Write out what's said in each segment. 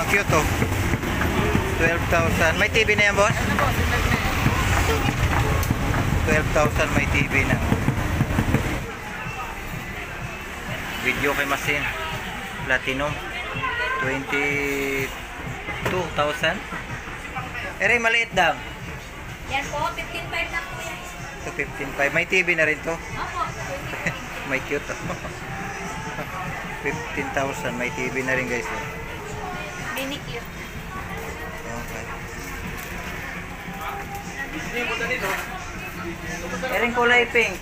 cute oh. 12,000. May TV na yan, boss? 12,000 may TV na. Video kay Masin. Platinum. 22,000. Ere, maliit daw. Yan po, 15.5 na po yan. So, 15,500. May TV na rin to. Opo. May cute oh. 15,000. May TV na rin guys. Oh. Mini cute. Okay. Ering kulay pink.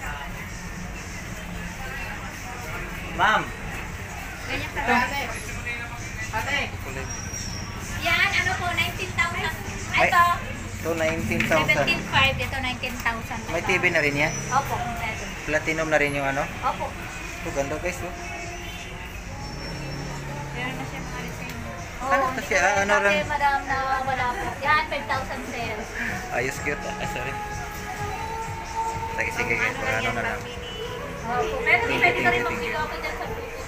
Ma'am. Ganyan ka grabe. Yan, ano po, 19,000. Ito, Ito 19,000. 17.5. Ito, 19,000. May TV na rin yan. Opo. Platinum na rin yung ano. Opo. Ito ganda guys. Oh. Meron na siya mga design. Ano to siya? Ano rin? Kasi madam na wala po. Yan, 5,000 sale. Ayos cute. Ah, sorry. Sige, sige guys. Pag ano na lang. Opo. Pero pwede ka rin Thank you. mag-video ako dyan sa Bluetooth.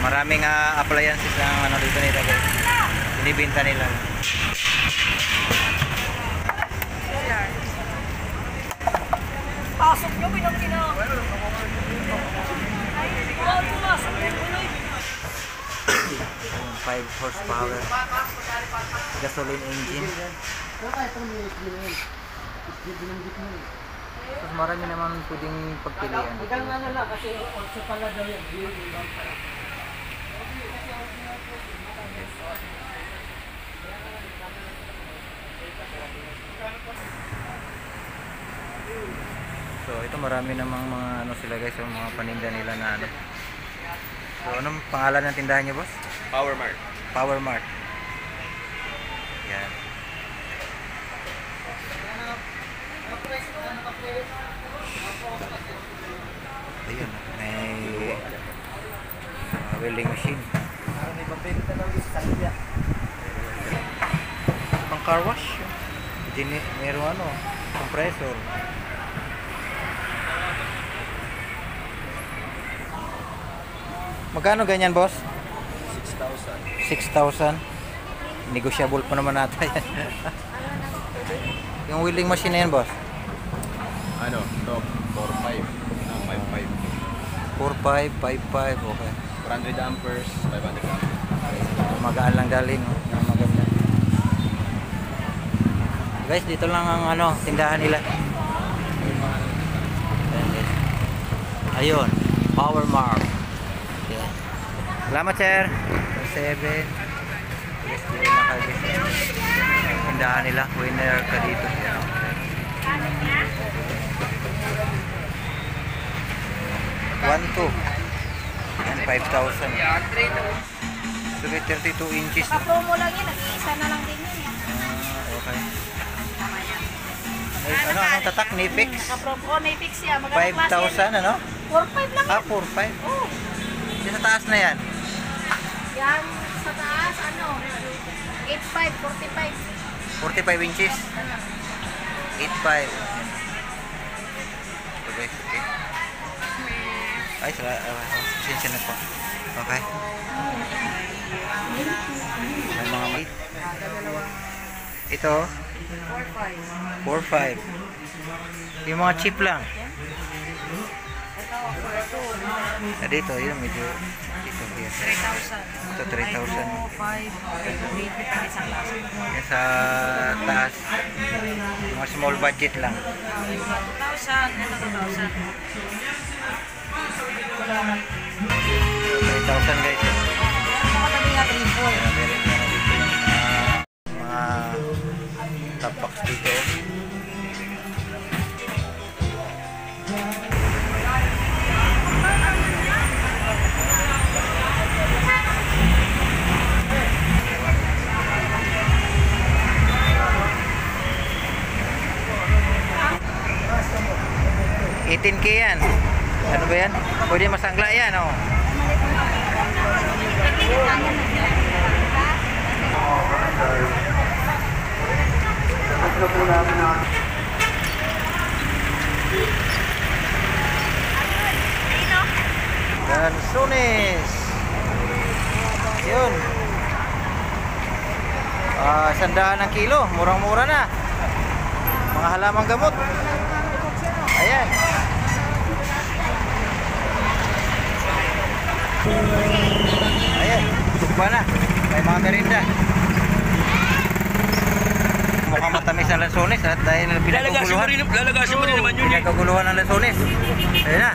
Maraming appliances ang ano dito nila guys. Binibenta nila. Pasok nyo, pinag-ina. 5 horsepower gasoline engine. Tapos marami naman pwedeng pagpilian. So ito marami namang mga ano sila guys, yung mga paninda nila na ano. So anong pangalan ng tindahan niyo, boss? Power Mart. Power Mart. Yan. Ayun, may welding machine. Pang car wash. Meron ano, compressor. Magkano ganyan, boss? 6,000. 6,000. Negotiable pa naman nata yan. Yung welding machine na yan, boss? Ano? Ito, 4.5. 5.5. 4,555. Okay. 400 amperes, 500 amperes. Magaan lang dalhin, no? Maganda. Guys, dito lang ang ano, tindahan nila. Ayun, Power Mart. Okay. Salamat, sir. 7. Yes, dito na kayo. Tindahan nila, winner ka dito. One, two. And 5,000. So, 32 inches. Naka-promo lang yun, nag-iisa na lang din yun. Okay. Anong tatak? Nifix? Naka-promo, oh, Nifix yan. 5,000 ano? 4.5 lang Ah, yan. 4,500. Oh, Yung sa taas na yan. yan sa taas, ano, 8.5, 45. 45 inches. 8,500. Okay, okay. Ay, pasensya na po. Okay. May mga mate. Ito. 4,500. Yung mga cheap lang. Dito, yun medyo dito. 3,000. Ito 3,000. 5, 8, isang klase. Yan sa taas. Mga small budget lang. 2,000, ito 2,000. 3,000 guys. Makatabi nga 3,400. Meron na dito yung mga top box dito. 18K yan. Ano ba yan? Pwede masangla yan, oh. Gansunis. Yun. 100 ang kilo. Murang-mura na. Mga halamang gamot. Ayan. Ayan. Sugba na. May mga merinda. Mukhang matamis ang lansones at dahil pinagkaguluhan. Lalagasin mo rin naman yun eh. Pinagkaguluhan ng lansones. Ayan na.